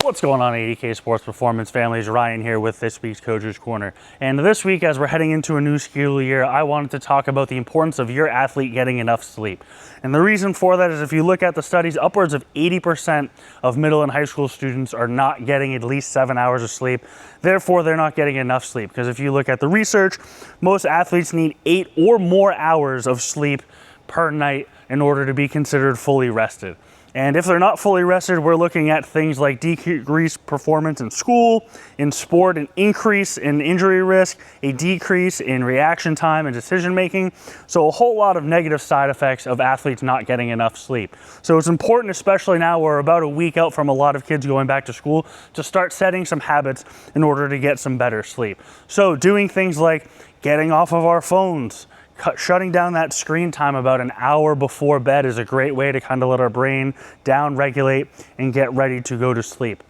What's going on, 80K Sports Performance families? Ryan here with this week's Coach's Corner. And this week, as we're heading into a new school year, I wanted to talk about the importance of your athlete getting enough sleep. And the reason for that is if you look at the studies, upwards of 80% of middle and high school students are not getting at least 7 hours of sleep. Therefore, they're not getting enough sleep. Because if you look at the research, most athletes need 8 or more hours of sleep per night in order to be considered fully rested. And if they're not fully rested, we're looking at things like decreased performance in school, in sport, an increase in injury risk, a decrease in reaction time and decision making. So a whole lot of negative side effects of athletes not getting enough sleep. So it's important, especially now we're about a week out from a lot of kids going back to school, to start setting some habits in order to get some better sleep. So doing things like getting off of our phones, shutting down that screen time about an hour before bed is a great way to kind of let our brain down regulate and get ready to go to sleep.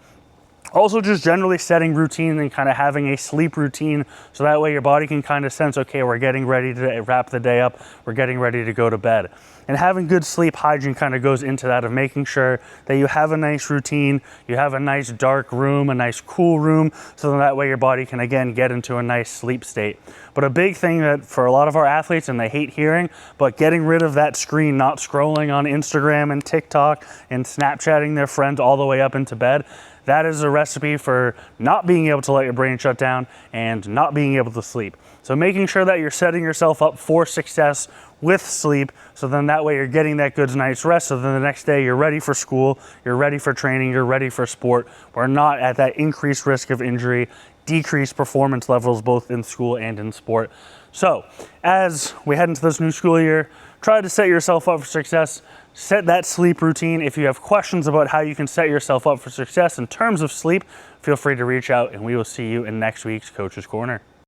Also, just generally setting routine and kind of having a sleep routine so that way your body can kind of sense, okay, we're getting ready to wrap the day up, we're getting ready to go to bed. And having good sleep hygiene kind of goes into that, of making sure that you have a nice routine, you have a nice dark room, a nice cool room, so that way your body can again get into a nice sleep state. But a big thing that for a lot of our athletes, and they hate hearing, but getting rid of that screen, not scrolling on Instagram and TikTok and Snapchatting their friends all the way up into bed, that is a recipe for not being able to let your brain shut down and not being able to sleep. So making sure that you're setting yourself up for success with sleep, so then that way you're getting that good night's rest, so then the next day you're ready for school, you're ready for training, you're ready for sport. We're not at that increased risk of injury, decreased performance levels both in school and in sport. So as we head into this new school year, try to set yourself up for success. Set that sleep routine. If you have questions about how you can set yourself up for success in terms of sleep, feel free to reach out, and we will see you in next week's Coach's Corner.